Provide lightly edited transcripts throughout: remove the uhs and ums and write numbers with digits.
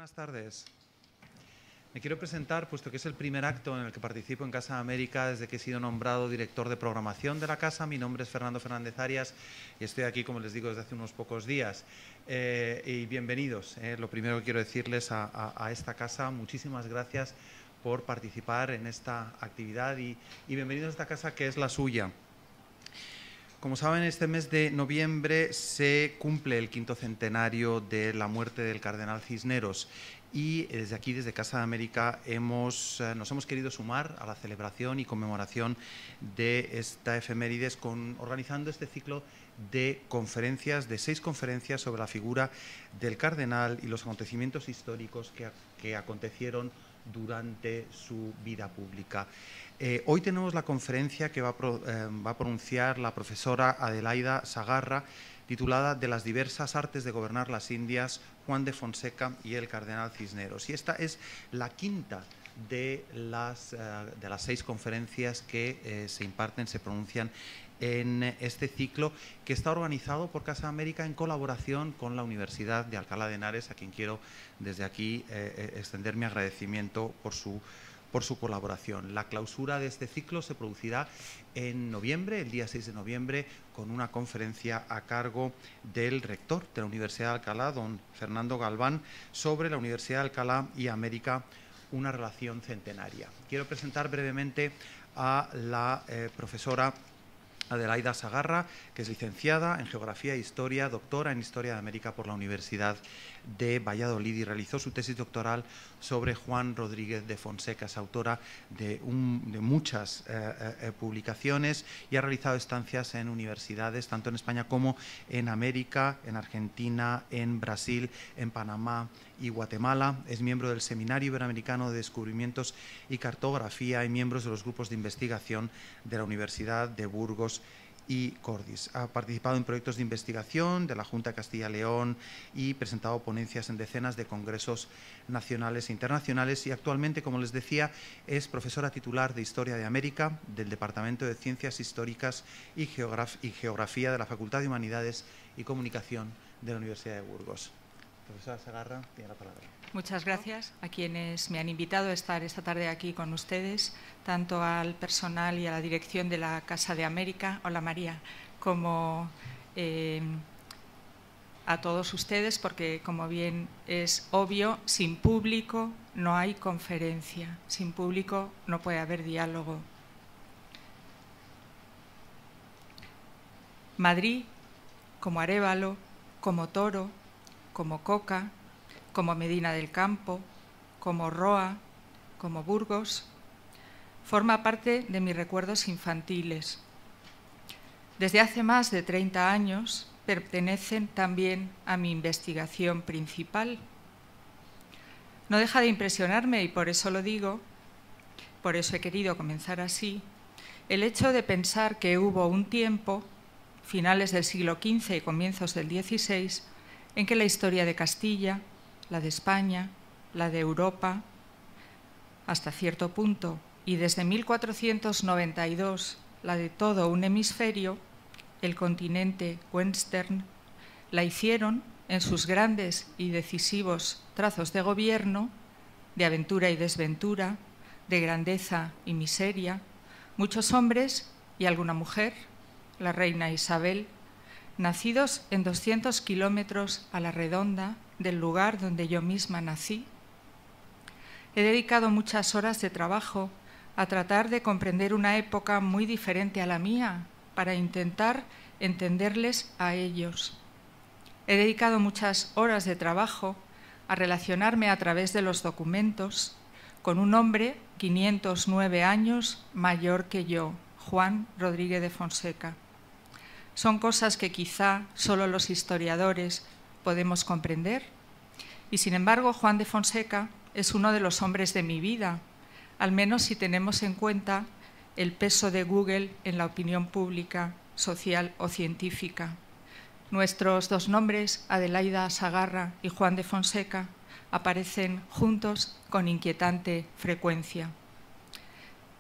buenas tardes. Me quiero presentar, puesto que es el primer acto en el que participo en Casa de América desde que he sido nombrado director de programación de la Casa. Mi nombre es Fernando Fernández Arias y estoy aquí, como les digo, desde hace unos pocos días. Y bienvenidos. Lo primero que quiero decirles a esta casa, muchísimas gracias por participar en esta actividad y bienvenidos a esta casa que es la suya. Como saben, este mes de noviembre se cumple el 5º centenario de la muerte del cardenal Cisneros y desde aquí, desde Casa de América, nos hemos querido sumar a la celebración y conmemoración de esta efemérides organizando este ciclo de conferencias, de 6 conferencias sobre la figura del cardenal y los acontecimientos históricos que acontecieron durante su vida pública. Hoy tenemos la conferencia que va a pronunciar la profesora Adelaida Sagarra, titulada "De las diversas artes de gobernar las Indias, Juan de Fonseca y el cardenal Cisneros". Y esta es la quinta de las 6 conferencias que se imparten, se pronuncian en este ciclo, que está organizado por Casa de América en colaboración con la Universidad de Alcalá de Henares, a quien quiero desde aquí extender mi agradecimiento por su colaboración. La clausura de este ciclo se producirá en noviembre, el día 6 de noviembre, con una conferencia a cargo del rector de la Universidad de Alcalá, don Fernando Galván, sobre la Universidad de Alcalá y América, una relación centenaria. Quiero presentar brevemente a la profesora Adelaida Sagarra, que es licenciada en Geografía e Historia, doctora en Historia de América por la Universidad de Valladolid y realizó su tesis doctoral sobre Juan Rodríguez de Fonseca. Es autora de muchas publicaciones y ha realizado estancias en universidades, tanto en España como en América, en Argentina, en Brasil, en Panamá y Guatemala. Es miembro del Seminario Iberoamericano de Descubrimientos y Cartografía y miembro de los grupos de investigación de la Universidad de Burgos y Cordis. Ha participado en proyectos de investigación de la Junta de Castilla y León y presentado ponencias en decenas de congresos nacionales e internacionales y actualmente, como les decía, es profesora titular de Historia de América del Departamento de Ciencias Históricas y Geografía de la Facultad de Humanidades y Comunicación de la Universidad de Burgos. Profesora Sagarra, tiene la palabra. Muchas gracias a quienes me han invitado a estar esta tarde aquí con ustedes, tanto al personal y a la dirección de la Casa de América, hola María, como a todos ustedes, porque como bien es obvio, sin público no hay conferencia, sin público no puede haber diálogo. Madrid, como Arévalo, como Toro, como Coca, como Medina del Campo, como Roa, como Burgos, forma parte de mis recuerdos infantiles. Desde hace más de 30 años pertenecen también a mi investigación principal. No deja de impresionarme, y por eso lo digo, por eso he querido comenzar así, el hecho de pensar que hubo un tiempo, finales del siglo XV y comienzos del XVI, en que la historia de Castilla, la de España, la de Europa, hasta cierto punto, y desde 1492 la de todo un hemisferio, el continente western, la hicieron en sus grandes y decisivos trazos de gobierno, de aventura y desventura, de grandeza y miseria, muchos hombres y alguna mujer, la reina Isabel, nacidos en 200 kilómetros a la redonda del lugar donde yo misma nací. He dedicado muchas horas de trabajo a tratar de comprender una época muy diferente a la mía, para intentar entenderles a ellos. He dedicado muchas horas de trabajo a relacionarme a través de los documentos con un hombre 509 años mayor que yo, Juan Rodríguez de Fonseca. Son cosas que quizá solo los historiadores podemos comprender. Y sin embargo, Juan de Fonseca es uno de los hombres de mi vida, al menos si tenemos en cuenta el peso de Google en la opinión pública, social o científica. Nuestros 2 nombres, Adelaida Sagarra y Juan de Fonseca, aparecen juntos con inquietante frecuencia.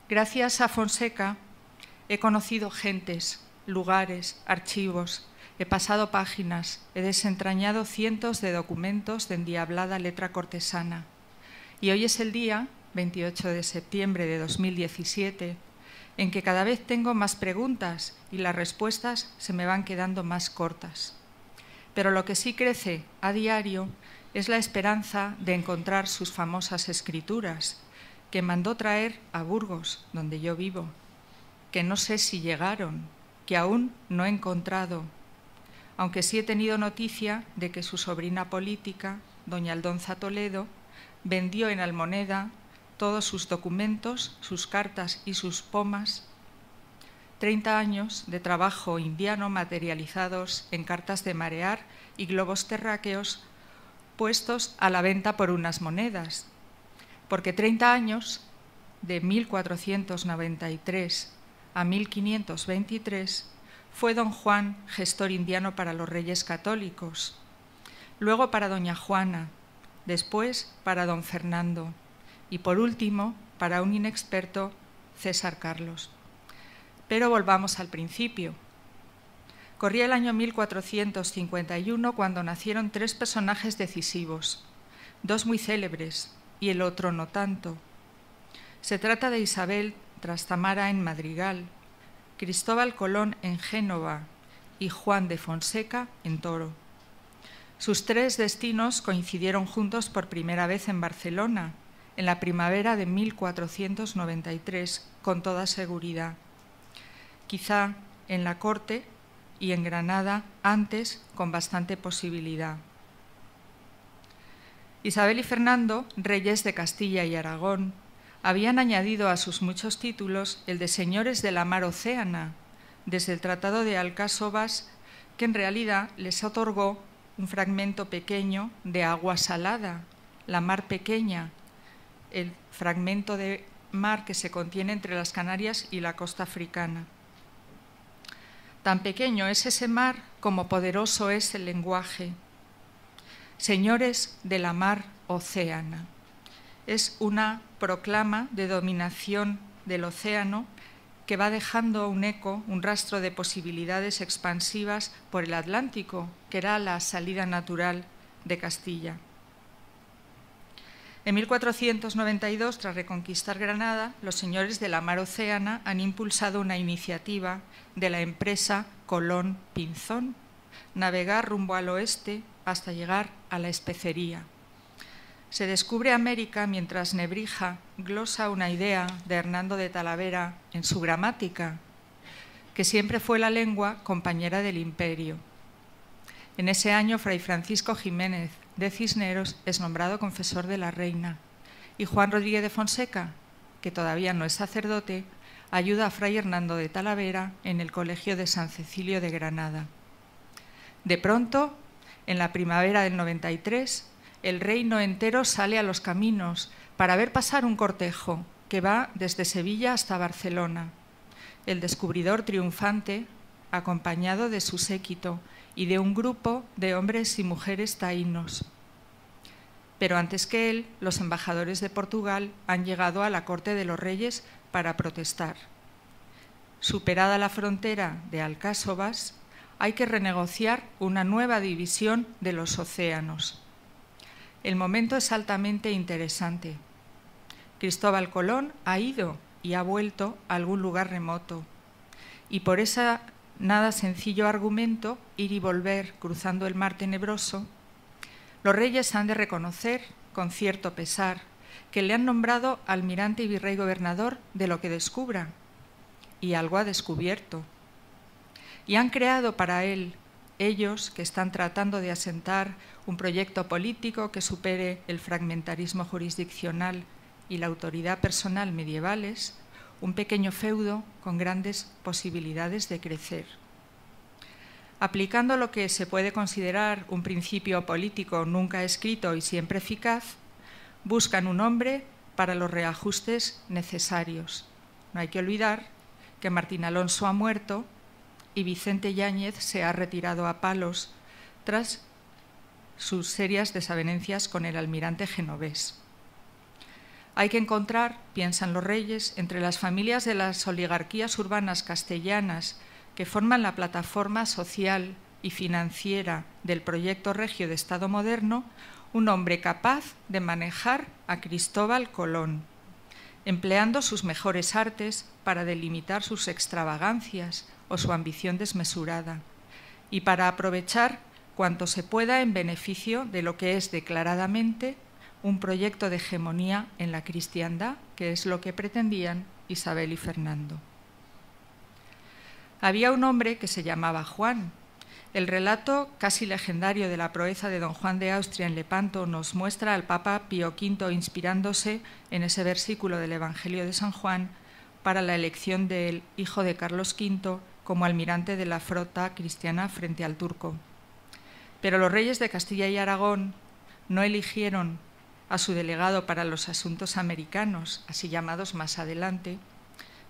Gracias a Fonseca he conocido gentes, lugares, archivos He pasado páginas, he desentrañado cientos de documentos de endiablada letra cortesana. Y hoy es el día, 28 de septiembre de 2017, en que cada vez tengo más preguntas y las respuestas se me van quedando más cortas. Pero lo que sí crece a diario es la esperanza de encontrar sus famosas escrituras, que mandó traer a Burgos, donde yo vivo, que no sé si llegaron, que aún no he encontrado, aunque sí he tenido noticia de que su sobrina política, doña Aldonza Toledo, vendió en Almoneda todos sus documentos, sus cartas y sus pomas. 30 años de trabajo indiano materializados en cartas de marear y globos terráqueos puestos a la venta por unas monedas. Porque 30 años, de 1493 a 1523, fue don Juan gestor indiano para los reyes católicos, luego para doña Juana, después para don Fernando y por último para un inexperto César Carlos. Pero volvamos al principio. Corría el año 1451 cuando nacieron 3 personajes decisivos, 2 muy célebres y el otro no tanto. Se trata de Isabel Trastamara en Madrigal, Cristóbal Colón en Génova y Juan de Fonseca en Toro. Sus 3 destinos coincidieron juntos por primera vez en Barcelona, en la primavera de 1493, con toda seguridad. Quizá en la corte y en Granada antes, con bastante posibilidad. Isabel y Fernando, reyes de Castilla y Aragón, habían añadido a sus muchos títulos el de señores de la mar océana, desde el Tratado de Alcásobas, que en realidad les otorgó un fragmento pequeño de agua salada, la mar pequeña, el fragmento de mar que se contiene entre las Canarias y la costa africana. Tan pequeño es ese mar como poderoso es el lenguaje. Señores de la mar océana. Es una proclama de dominación del océano que va dejando un eco, un rastro de posibilidades expansivas por el Atlántico, que era la salida natural de Castilla. En 1492, tras reconquistar Granada, los señores de la mar océana han impulsado una iniciativa de la empresa Colón Pinzón, navegar rumbo al oeste hasta llegar a la especería. Se descubre América mientras Nebrija glosa una idea de Hernando de Talavera en su gramática, que siempre fue la lengua compañera del imperio. En ese año, Fray Francisco Jiménez de Cisneros es nombrado confesor de la reina y Juan Rodríguez de Fonseca, que todavía no es sacerdote, ayuda a Fray Hernando de Talavera en el Colegio de San Cecilio de Granada. De pronto, en la primavera del 93, el reino entero sale a los caminos para ver pasar un cortejo que va desde Sevilla hasta Barcelona. El descubridor triunfante, acompañado de su séquito y de un grupo de hombres y mujeres taínos. Pero antes que él, los embajadores de Portugal han llegado a la corte de los reyes para protestar. Superada la frontera de Alcásobas, hay que renegociar una nueva división de los océanos. El momento es altamente interesante. Cristóbal Colón ha ido y ha vuelto a algún lugar remoto. Y por ese nada sencillo argumento, ir y volver cruzando el mar tenebroso, los reyes han de reconocer, con cierto pesar, que le han nombrado almirante y virrey gobernador de lo que descubra. Y algo ha descubierto. Y han creado para él, ellos que están tratando de asentar un proyecto político que supere el fragmentarismo jurisdiccional y la autoridad personal medievales, un pequeño feudo con grandes posibilidades de crecer. Aplicando lo que se puede considerar un principio político nunca escrito y siempre eficaz, buscan un hombre para los reajustes necesarios. No hay que olvidar que Martín Alonso ha muerto y Vicente Yáñez se ha retirado a palos tras sus serias desavenencias con el almirante genovés. Hay que encontrar, piensan los reyes, entre las familias de las oligarquías urbanas castellanas que forman la plataforma social y financiera del proyecto regio de Estado moderno, un hombre capaz de manejar a Cristóbal Colón, empleando sus mejores artes para delimitar sus extravagancias o su ambición desmesurada, y para aprovechar cuanto se pueda en beneficio de lo que es declaradamente un proyecto de hegemonía en la cristiandad, que es lo que pretendían Isabel y Fernando. Había un hombre que se llamaba Juan. El relato casi legendario de la proeza de don Juan de Austria en Lepanto nos muestra al Papa Pío V inspirándose en ese versículo del Evangelio de San Juan para la elección del hijo de Carlos V como almirante de la flota cristiana frente al turco. Pero los reyes de Castilla y Aragón no eligieron a su delegado para los asuntos americanos, así llamados más adelante,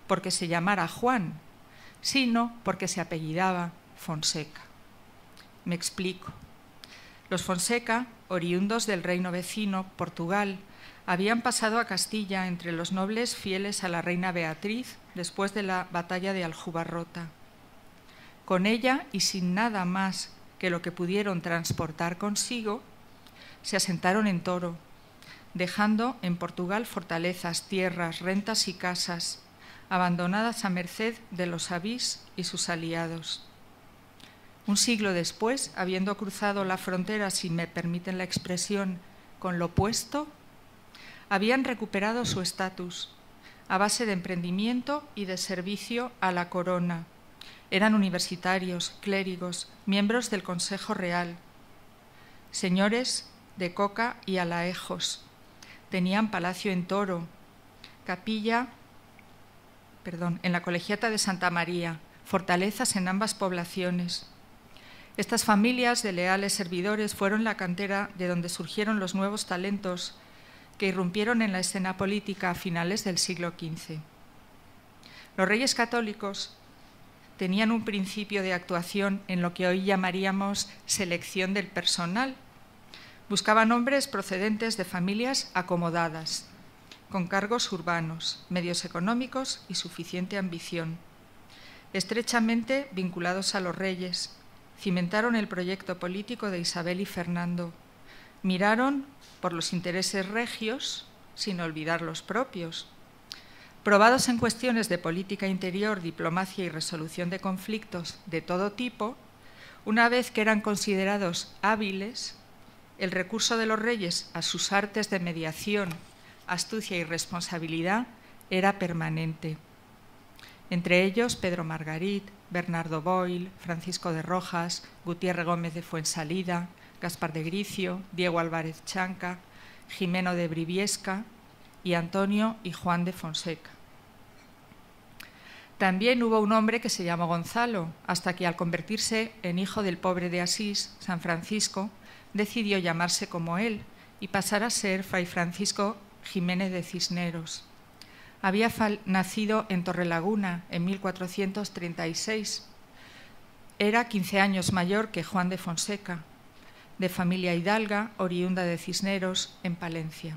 porque se llamara Juan, sino porque se apellidaba Fonseca. Me explico. Los Fonseca, oriundos del reino vecino, Portugal, habían pasado a Castilla entre los nobles fieles a la reina Beatriz después de la batalla de Aljubarrota. Con ella y sin nada más que lo que pudieron transportar consigo, se asentaron en Toro, dejando en Portugal fortalezas, tierras, rentas y casas, abandonadas a merced de los avís y sus aliados. Un siglo después, habiendo cruzado la frontera, si me permiten la expresión, con lo opuesto, habían recuperado su estatus a base de emprendimiento y de servicio a la corona. Eran universitarios, clérigos, miembros del Consejo Real, señores de Coca y Alaejos. Tenían palacio en Toro, capilla, en la Colegiata de Santa María, fortalezas en ambas poblaciones. Estas familias de leales servidores fueron la cantera de donde surgieron los nuevos talentos que irrumpieron en la escena política a finales del siglo XV. Los reyes católicos tenían un principio de actuación en lo que hoy llamaríamos selección del personal. Buscaban hombres procedentes de familias acomodadas, con cargos urbanos, medios económicos y suficiente ambición. Estrechamente vinculados a los reyes, cimentaron el proyecto político de Isabel y Fernando. Miraron por los intereses regios, sin olvidar los propios. Probados en cuestiones de política interior, diplomacia y resolución de conflictos de todo tipo, una vez que eran considerados hábiles, el recurso de los reyes a sus artes de mediación, astucia y responsabilidad era permanente. Entre ellos Pedro Margarit, Bernardo Boil, Francisco de Rojas, Gutiérrez Gómez de Fuensalida, Gaspar de Gricio, Diego Álvarez Chanca, Jimeno de Briviesca y Antonio y Juan de Fonseca. También hubo un hombre que se llamó Gonzalo, hasta que al convertirse en hijo del pobre de Asís, San Francisco, decidió llamarse como él y pasar a ser Fray Francisco Jiménez de Cisneros. Había nacido en Torrelaguna en 1436. Era 15 años mayor que Juan de Fonseca, de familia hidalga, oriunda de Cisneros, en Palencia.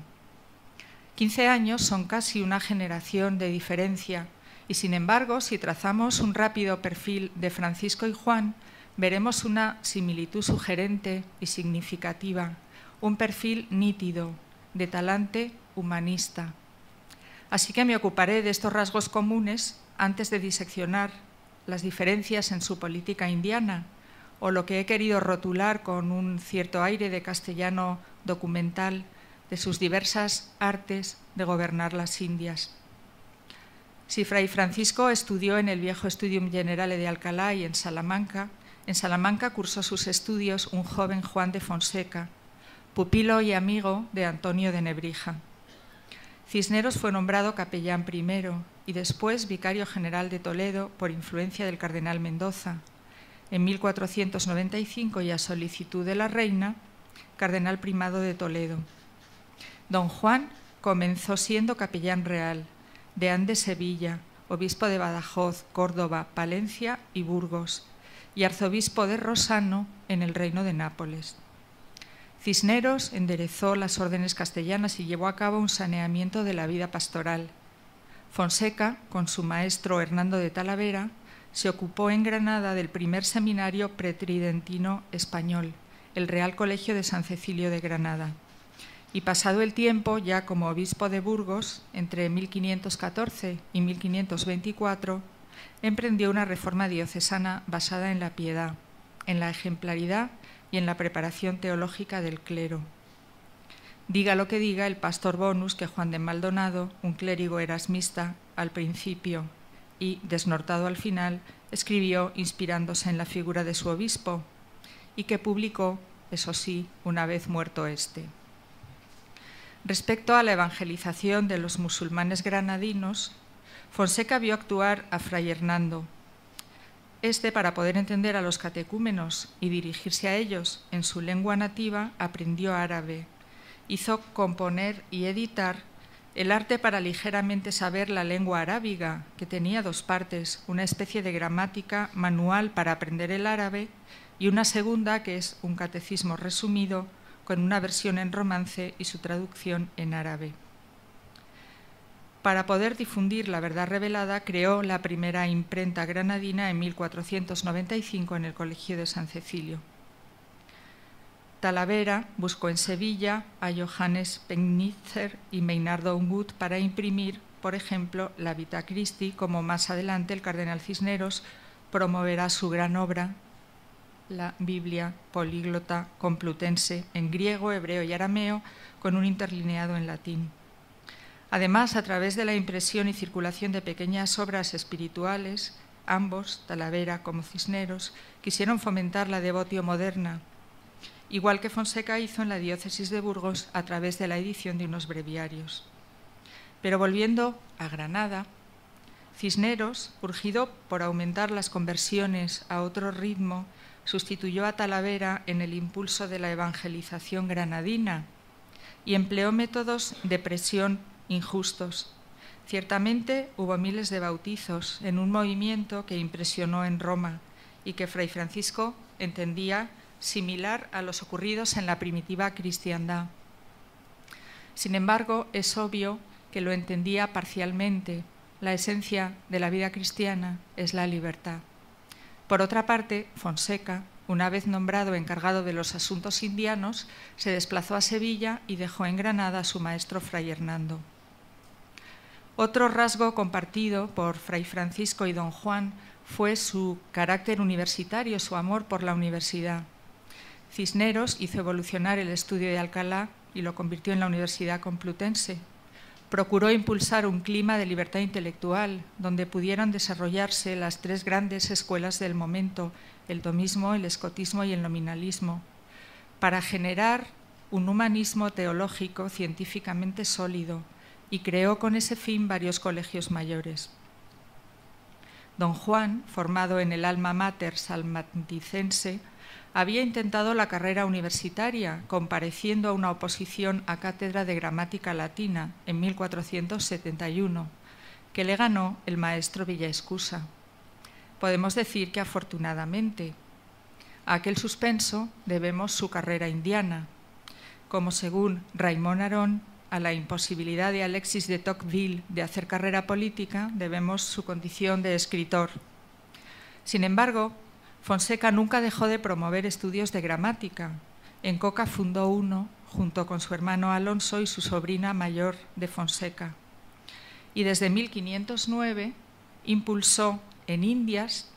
15 años son casi una generación de diferencia y, sin embargo, si trazamos un rápido perfil de Francisco y Juan, veremos una similitud sugerente y significativa, un perfil nítido, de talante humanista. Así que me ocuparé de estos rasgos comunes antes de diseccionar las diferencias en su política indiana, o lo que he querido rotular con un cierto aire de castellano documental de sus diversas artes de gobernar las Indias. Si Fray Francisco estudió en el viejo Studium Generale de Alcalá y en Salamanca cursó sus estudios un joven Juan de Fonseca, pupilo y amigo de Antonio de Nebrija. Cisneros fue nombrado capellán primero y después vicario general de Toledo por influencia del cardenal Mendoza. En 1495, y a solicitud de la reina, cardenal primado de Toledo. Don Juan comenzó siendo capellán real, deán de Sevilla, obispo de Badajoz, Córdoba, Palencia y Burgos, y arzobispo de Rosano en el reino de Nápoles. Cisneros enderezó las órdenes castellanas y llevó a cabo un saneamiento de la vida pastoral. Fonseca, con su maestro Hernando de Talavera, se ocupó en Granada del primer seminario pretridentino español, el Real Colegio de San Cecilio de Granada. Y pasado el tiempo, ya como obispo de Burgos, entre 1514 y 1524, emprendió una reforma diocesana basada en la piedad, en la ejemplaridad y en la preparación teológica del clero. Diga lo que diga el pastor Bonus que Juan de Maldonado, un clérigo erasmista al principio y desnortado al final, escribió inspirándose en la figura de su obispo y que publicó, eso sí, una vez muerto éste. Respecto a la evangelización de los musulmanes granadinos, Fonseca vio actuar a Fray Hernando. Este, para poder entender a los catecúmenos y dirigirse a ellos en su lengua nativa, aprendió árabe. Hizo componer y editar el arte para ligeramente saber la lengua arábiga, que tenía dos partes, una especie de gramática manual para aprender el árabe y una segunda que es un catecismo resumido con una versión en romance y su traducción en árabe. Para poder difundir la verdad revelada, creó la primera imprenta granadina en 1495 en el Colegio de San Cecilio. Talavera buscó en Sevilla a Johannes Pennitzer y Meinardo Ungut para imprimir, por ejemplo, la Vita Christi, como más adelante el cardenal Cisneros promoverá su gran obra, la Biblia políglota complutense, en griego, hebreo y arameo, con un interlineado en latín. Además, a través de la impresión y circulación de pequeñas obras espirituales, ambos, Talavera como Cisneros, quisieron fomentar la devotio moderna, igual que Fonseca hizo en la diócesis de Burgos a través de la edición de unos breviarios. Pero volviendo a Granada, Cisneros, urgido por aumentar las conversiones a otro ritmo, sustituyó a Talavera en el impulso de la evangelización granadina y empleó métodos de presión injustos. Ciertamente hubo miles de bautizos en un movimiento que impresionó en Roma y que Fray Francisco entendía similar a los ocurridos en la primitiva cristiandad. Sin embargo, es obvio que lo entendía parcialmente. La esencia de la vida cristiana es la libertad. Por otra parte, Fonseca, una vez nombrado encargado de los asuntos indianos, se desplazó a Sevilla y dejó en Granada a su maestro Fray Hernando. Otro rasgo compartido por Fray Francisco y don Juan fue su carácter universitario, su amor por la universidad. Cisneros hizo evolucionar el estudio de Alcalá y lo convirtió en la Universidad Complutense. Procuró impulsar un clima de libertad intelectual donde pudieran desarrollarse las tres grandes escuelas del momento, el tomismo, el escotismo y el nominalismo, para generar un humanismo teológico científicamente sólido, y creó con ese fin varios colegios mayores. Don Juan, formado en el alma mater salmanticense, había intentado la carrera universitaria, compareciendo a una oposición a cátedra de gramática latina en 1471, que le ganó el maestro Villaescusa. Podemos decir que afortunadamente. A aquel suspenso debemos su carrera indiana, como según Raymond Aron, a la imposibilidad de Alexis de Tocqueville de hacer carrera política debemos su condición de escritor. Sin embargo, Fonseca nunca dejó de promover estudios de gramática. En Coca fundó uno, junto con su hermano Alonso y su sobrina mayor de Fonseca. Y desde 1509 impulsó en Indias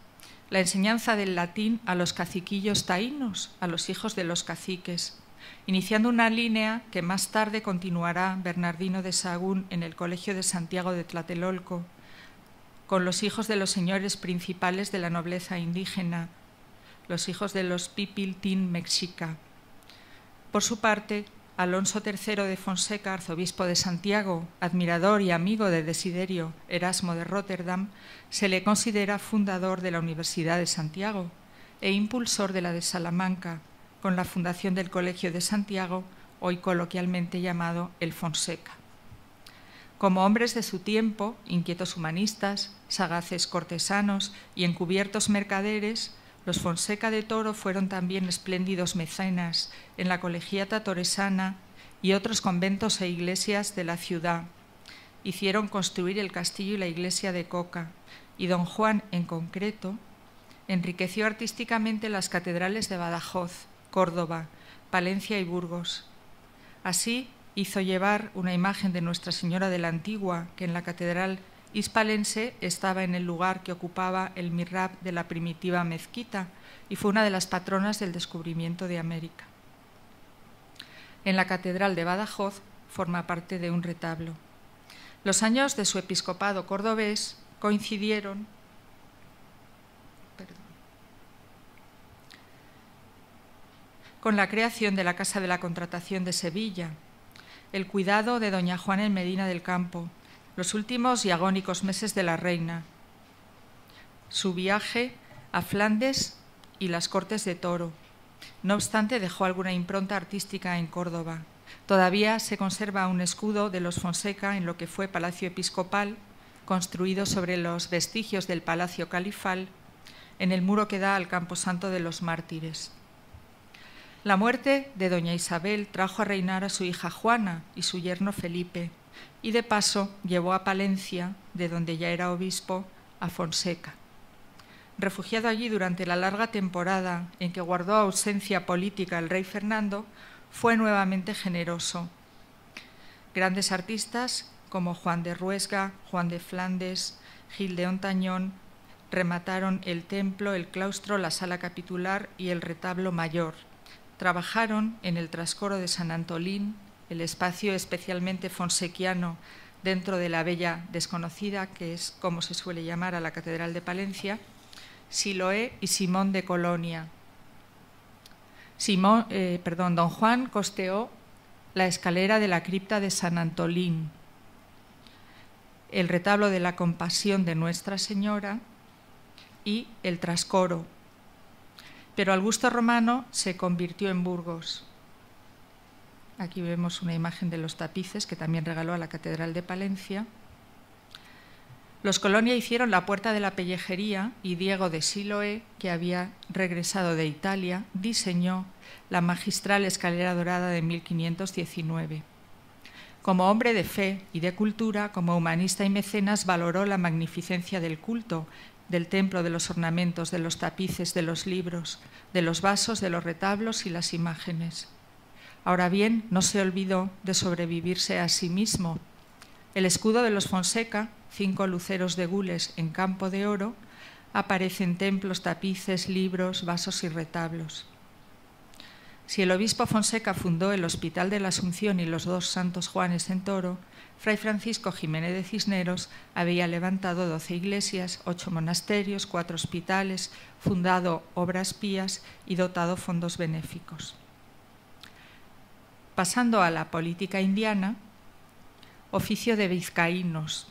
la enseñanza del latín a los caciquillos taínos, a los hijos de los caciques, iniciando una línea que más tarde continuará Bernardino de Sahagún en el Colegio de Santiago de Tlatelolco, con los hijos de los señores principales de la nobleza indígena, los hijos de los Pipiltín Mexica. Por su parte, Alonso III de Fonseca, arzobispo de Santiago, admirador y amigo de Desiderio Erasmo de Rotterdam, se le considera fundador de la Universidad de Santiago e impulsor de la de Salamanca, con la fundación del Colegio de Santiago, hoy coloquialmente llamado el Fonseca. Como hombres de su tiempo, inquietos humanistas, sagaces cortesanos y encubiertos mercaderes, los Fonseca de Toro fueron también espléndidos mecenas en la colegiata toresana y otros conventos e iglesias de la ciudad. Hicieron construir el castillo y la iglesia de Coca y don Juan en concreto, enriqueció artísticamente las catedrales de Badajoz, Córdoba, Palencia y Burgos. Así hizo llevar una imagen de Nuestra Señora de la Antigua, que en la catedral hispalense estaba en el lugar que ocupaba el mihrab de la primitiva mezquita y fue una de las patronas del descubrimiento de América. En la catedral de Badajoz forma parte de un retablo. Los años de su episcopado cordobés coincidieron con la creación de la Casa de la Contratación de Sevilla, el cuidado de doña Juana en Medina del Campo, los últimos y agónicos meses de la reina, su viaje a Flandes y las Cortes de Toro. No obstante, dejó alguna impronta artística en Córdoba. Todavía se conserva un escudo de los Fonseca en lo que fue Palacio Episcopal, construido sobre los vestigios del Palacio Califal, en el muro que da al Camposanto de los Mártires. La muerte de doña Isabel trajo a reinar a su hija Juana y su yerno Felipe, y de paso llevó a Palencia, de donde ya era obispo, a Fonseca. Refugiado allí durante la larga temporada en que guardó ausencia política el rey Fernando, fue nuevamente generoso. Grandes artistas como Juan de Ruesga, Juan de Flandes, Gil de Ontañón remataron el templo, el claustro, la sala capitular y el retablo mayor. Trabajaron en el trascoro de San Antolín, el espacio especialmente fonsequiano dentro de la Bella Desconocida, que es como se suele llamar a la Catedral de Palencia, Siloé y Simón de Colonia. Don Juan costeó la escalera de la cripta de San Antolín, el retablo de la Compasión de Nuestra Señora y el trascoro. Pero al gusto romano se convirtió en Burgos. Aquí vemos una imagen de los tapices que también regaló a la Catedral de Palencia. Los Colonia hicieron la Puerta de la Pellejería y Diego de Siloé, que había regresado de Italia, diseñó la magistral escalera dorada de 1519. Como hombre de fe y de cultura, como humanista y mecenas, valoró la magnificencia del culto, del templo, de los ornamentos, de los tapices, de los libros, de los vasos, de los retablos y las imágenes. Ahora bien, no se olvidó de sobrevivirse a sí mismo. El escudo de los Fonseca, 5 luceros de gules en campo de oro, aparece en templos, tapices, libros, vasos y retablos. Si el obispo Fonseca fundó el Hospital de la Asunción y los 2 Santos Juanes en Toro, Fray Francisco Jiménez de Cisneros había levantado 12 iglesias, 8 monasterios, 4 hospitales, fundado obras pías y dotado fondos benéficos. Pasando a la política indiana, oficio de vizcaínos.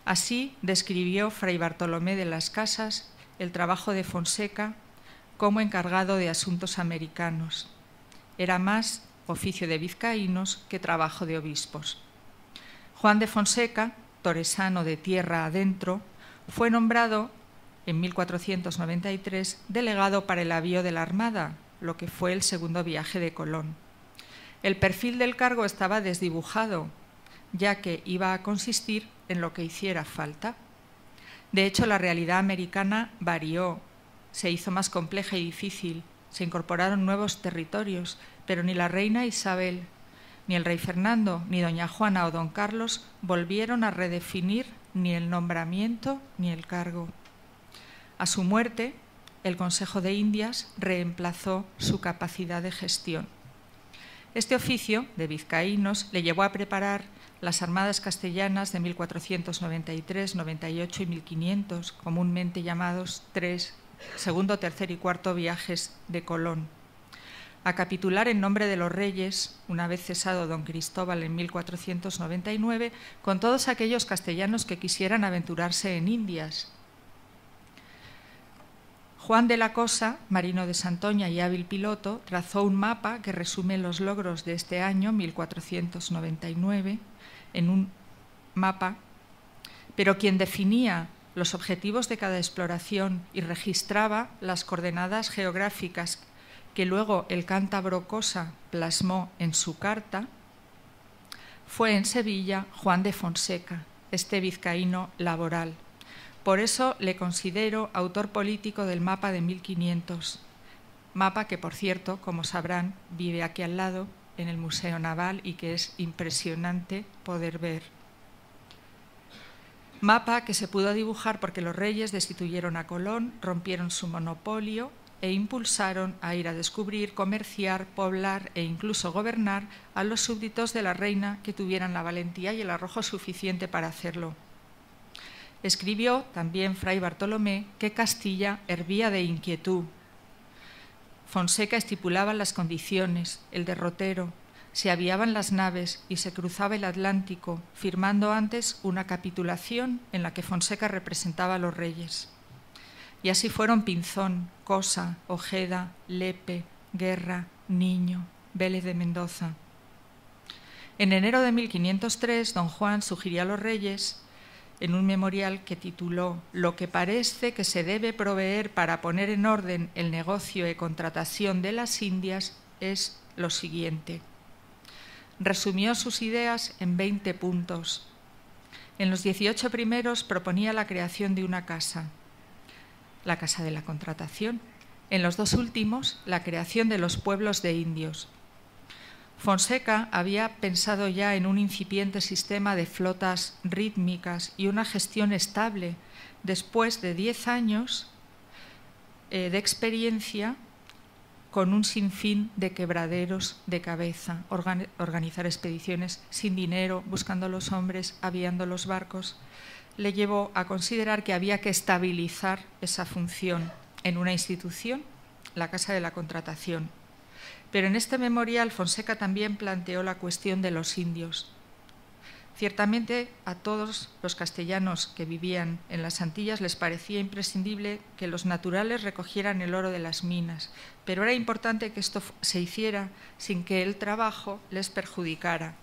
Así describió Fray Bartolomé de las Casas el trabajo de Fonseca como encargado de asuntos americanos. Era más oficio de vizcaínos que trabajo de obispos. Juan de Fonseca, toresano de tierra adentro, fue nombrado en 1493 delegado para el avío de la Armada, lo que fue el segundo viaje de Colón. El perfil del cargo estaba desdibujado, ya que iba a consistir en lo que hiciera falta. De hecho, la realidad americana varió, se hizo más compleja y difícil, se incorporaron nuevos territorios, pero ni la reina Isabel, ni el rey Fernando, ni doña Juana o don Carlos volvieron a redefinir ni el nombramiento ni el cargo. A su muerte, el Consejo de Indias reemplazó su capacidad de gestión. Este oficio de vizcaínos le llevó a preparar las armadas castellanas de 1493, 98 y 1500, comúnmente llamados segundo, tercer y cuarto viajes de Colón. A capitular en nombre de los reyes, una vez cesado don Cristóbal en 1499, con todos aquellos castellanos que quisieran aventurarse en Indias. Juan de la Cosa, marino de Santoña y hábil piloto, trazó un mapa que resume los logros de este año, 1499, en un mapa, pero quien definía los objetivos de cada exploración y registraba las coordenadas geográficas que luego el cántabro Cosa plasmó en su carta, fue en Sevilla Juan de Fonseca, este vizcaíno laboral. Por eso le considero autor político del mapa de 1500. Mapa que, por cierto, como sabrán, vive aquí al lado, en el Museo Naval, y que es impresionante poder ver. Mapa que se pudo dibujar porque los reyes destituyeron a Colón, rompieron su monopolio e impulsaron a ir a descubrir, comerciar, poblar e incluso gobernar a los súbditos de la reina que tuvieran la valentía y el arrojo suficiente para hacerlo. Escribió también Fray Bartolomé que Castilla hervía de inquietud. Fonseca estipulaba las condiciones, el derrotero, se aviaban las naves y se cruzaba el Atlántico, firmando antes una capitulación en la que Fonseca representaba a los reyes. Y así fueron Pinzón, Cosa, Ojeda, Lepe, Guerra, Niño, Vélez de Mendoza. En enero de 1503, don Juan sugirió a los reyes, en un memorial que tituló «Lo que parece que se debe proveer para poner en orden el negocio de contratación de las Indias es lo siguiente». Resumió sus ideas en 20 puntos. En los 18 primeros proponía la creación de una casa, la Casa de la Contratación. En los 2 últimos, la creación de los pueblos de indios. Fonseca había pensado ya en un incipiente sistema de flotas rítmicas y una gestión estable después de 10 años de experiencia con un sinfín de quebraderos de cabeza, organizar expediciones sin dinero, buscando los hombres, aviando los barcos, le llevó a considerar que había que estabilizar esa función en una institución, la Casa de la Contratación. Pero en este memorial Fonseca también planteó la cuestión de los indios. Ciertamente a todos los castellanos que vivían en las Antillas les parecía imprescindible que los naturales recogieran el oro de las minas, pero era importante que esto se hiciera sin que el trabajo les perjudicara.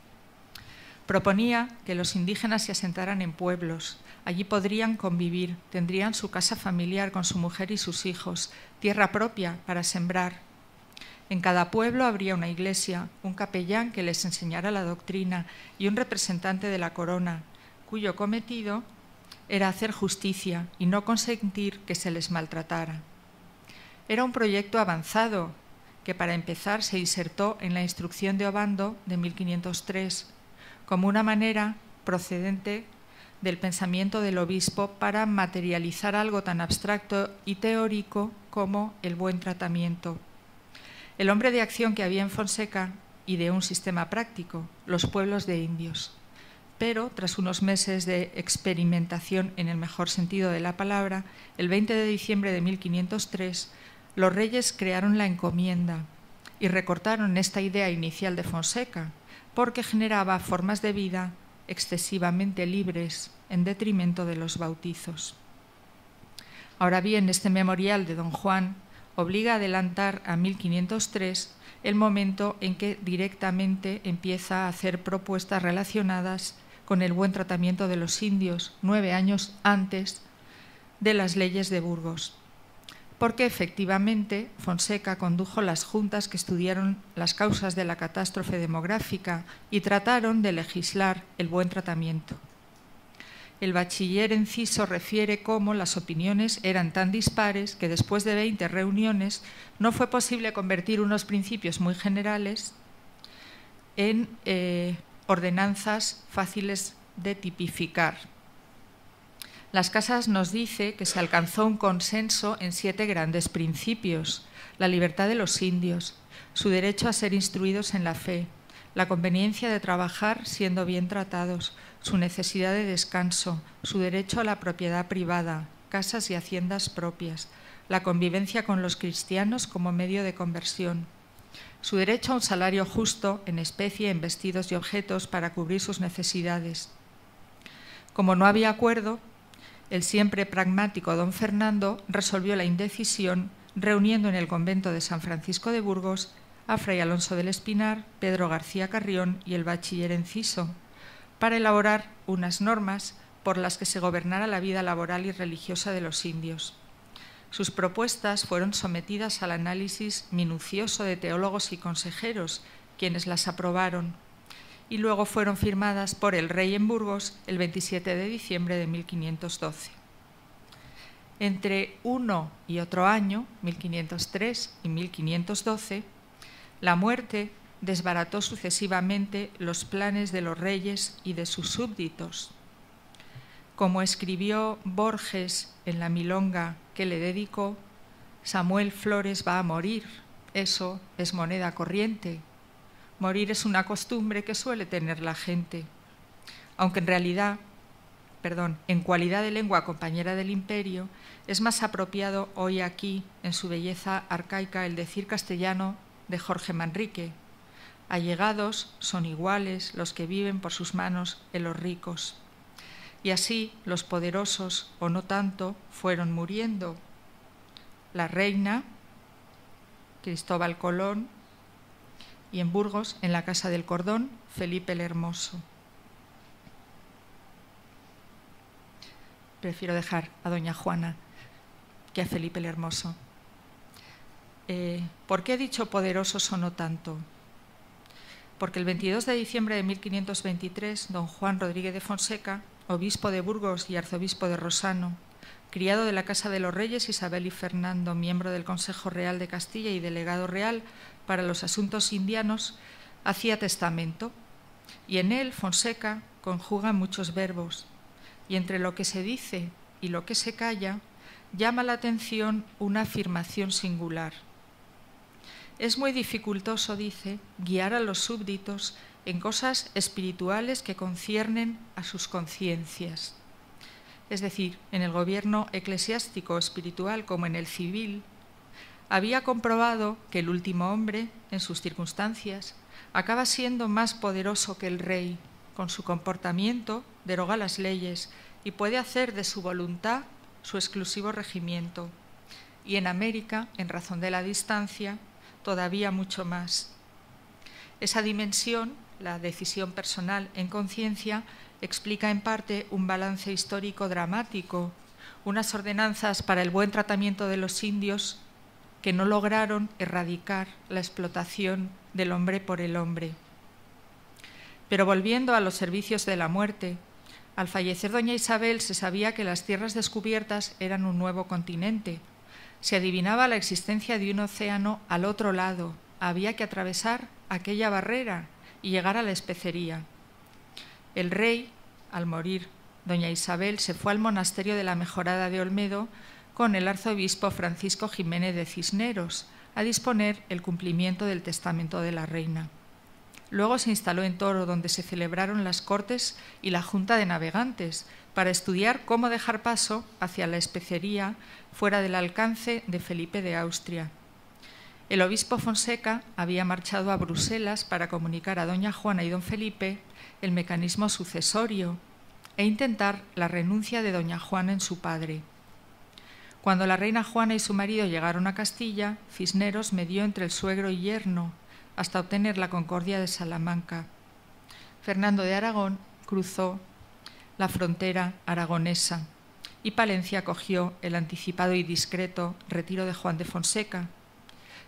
Proponía que los indígenas se asentaran en pueblos. Allí podrían convivir, tendrían su casa familiar con su mujer y sus hijos, tierra propia para sembrar. En cada pueblo habría una iglesia, un capellán que les enseñara la doctrina y un representante de la corona, cuyo cometido era hacer justicia y no consentir que se les maltratara. Era un proyecto avanzado que para empezar se insertó en la Instrucción de Obando de 1503 como una manera procedente del pensamiento del obispo para materializar algo tan abstracto y teórico como el buen tratamiento. El hombre de acción que había en Fonseca y de un sistema práctico, los pueblos de indios. Pero, tras unos meses de experimentación en el mejor sentido de la palabra, el 20 de diciembre de 1503, los reyes crearon la encomienda y recortaron esta idea inicial de Fonseca, porque generaba formas de vida excesivamente libres en detrimento de los bautizos. Ahora bien, este memorial de don Juan obliga a adelantar a 1503 el momento en que directamente empieza a hacer propuestas relacionadas con el buen tratamiento de los indios, 9 años antes de las leyes de Burgos. Porque efectivamente Fonseca condujo las juntas que estudiaron las causas de la catástrofe demográfica y trataron de legislar el buen tratamiento. El bachiller Enciso refiere cómo las opiniones eran tan dispares que después de 20 reuniones no fue posible convertir unos principios muy generales en ordenanzas fáciles de tipificar. Las Casas nos dice que se alcanzó un consenso en 7 grandes principios: la libertad de los indios, su derecho a ser instruidos en la fe, la conveniencia de trabajar siendo bien tratados, su necesidad de descanso, su derecho a la propiedad privada, casas y haciendas propias, la convivencia con los cristianos como medio de conversión, su derecho a un salario justo en especie, en vestidos y objetos para cubrir sus necesidades. Como no había acuerdo, el siempre pragmático don Fernando resolvió la indecisión reuniendo en el convento de San Francisco de Burgos a Fray Alonso del Espinar, Pedro García Carrión y el bachiller Enciso, para elaborar unas normas por las que se gobernara la vida laboral y religiosa de los indios. Sus propuestas fueron sometidas al análisis minucioso de teólogos y consejeros, quienes las aprobaron, y luego fueron firmadas por el rey en Burgos el 27 de diciembre de 1512. Entre uno y otro año, 1503 y 1512, la muerte desbarató sucesivamente los planes de los reyes y de sus súbditos. Como escribió Borges en la milonga que le dedicó, Samuel Flores va a morir, eso es moneda corriente. Morir es una costumbre que suele tener la gente, aunque en realidad, en cualidad de lengua compañera del imperio, es más apropiado hoy aquí, en su belleza arcaica, el decir castellano de Jorge Manrique: allegados son iguales los que viven por sus manos en los ricos. Y así los poderosos, o no tanto, fueron muriendo. La reina, Cristóbal Colón, y en Burgos, en la Casa del Cordón, Felipe el Hermoso. Prefiero dejar a doña Juana que a Felipe el Hermoso. ¿Por qué he dicho poderosos o no tanto? Porque el 22 de diciembre de 1523, don Juan Rodríguez de Fonseca, obispo de Burgos y arzobispo de Rosano, criado de la Casa de los Reyes Isabel y Fernando, miembro del Consejo Real de Castilla y delegado real para los asuntos indianos, hacía testamento, y en él Fonseca conjuga muchos verbos, y entre lo que se dice y lo que se calla, llama la atención una afirmación singular. Es muy dificultoso, dice, guiar a los súbditos en cosas espirituales que conciernen a sus conciencias. Es decir, en el gobierno eclesiástico espiritual como en el civil, había comprobado que el último hombre, en sus circunstancias, acaba siendo más poderoso que el rey. Con su comportamiento deroga las leyes y puede hacer de su voluntad su exclusivo regimiento. Y en América, en razón de la distancia, todavía mucho más. Esa dimensión, la decisión personal en conciencia, explica en parte un balance histórico dramático, unas ordenanzas para el buen tratamiento de los indios que no lograron erradicar la explotación del hombre por el hombre. Pero volviendo a los servicios de la muerte, al fallecer doña Isabel se sabía que las tierras descubiertas eran un nuevo continente. Se adivinaba la existencia de un océano al otro lado. Había que atravesar aquella barrera y llegar a la especería. El rey, al morir doña Isabel, se fue al monasterio de la Mejorada de Olmedo con el arzobispo Francisco Jiménez de Cisneros a disponer el cumplimiento del testamento de la reina. Luego se instaló en Toro, donde se celebraron las Cortes y la Junta de Navegantes, para estudiar cómo dejar paso hacia la especería fuera del alcance de Felipe de Austria. El obispo Fonseca había marchado a Bruselas para comunicar a doña Juana y don Felipe el mecanismo sucesorio e intentar la renuncia de doña Juana en su padre. Cuando la reina Juana y su marido llegaron a Castilla, Cisneros medió entre el suegro y yerno hasta obtener la concordia de Salamanca. Fernando de Aragón cruzó la frontera aragonesa y Palencia acogió el anticipado y discreto retiro de Juan de Fonseca,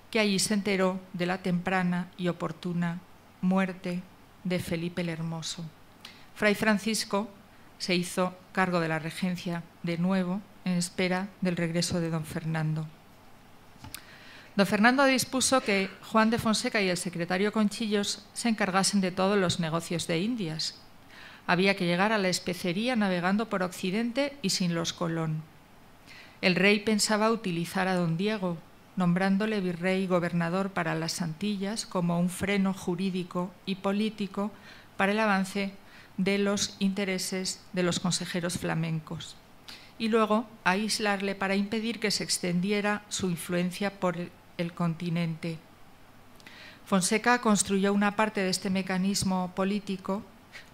que allí se enteró de la temprana y oportuna muerte de Felipe el Hermoso. Fray Francisco se hizo cargo de la regencia de nuevo en espera del regreso de don Fernando. Don Fernando dispuso que Juan de Fonseca y el secretario Conchillos se encargasen de todos los negocios de Indias. Había que llegar a la especería navegando por Occidente y sin los Colón. El rey pensaba utilizar a don Diego, nombrándole virrey y gobernador para las Antillas como un freno jurídico y político para el avance de los intereses de los consejeros flamencos, y luego aislarle para impedir que se extendiera su influencia por el continente. Fonseca construyó una parte de este mecanismo político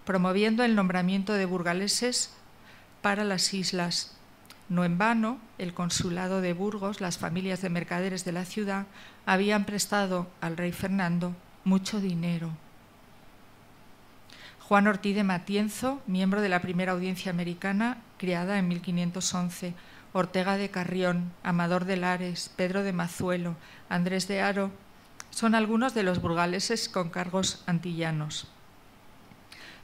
promoviendo el nombramiento de burgaleses para las islas. No en vano, el consulado de Burgos, las familias de mercaderes de la ciudad, habían prestado al rey Fernando mucho dinero. Juan Ortiz de Matienzo, miembro de la primera audiencia americana, creada en 1511, Ortega de Carrión, Amador de Lares, Pedro de Mazuelo, Andrés de Haro, son algunos de los burgaleses con cargos antillanos.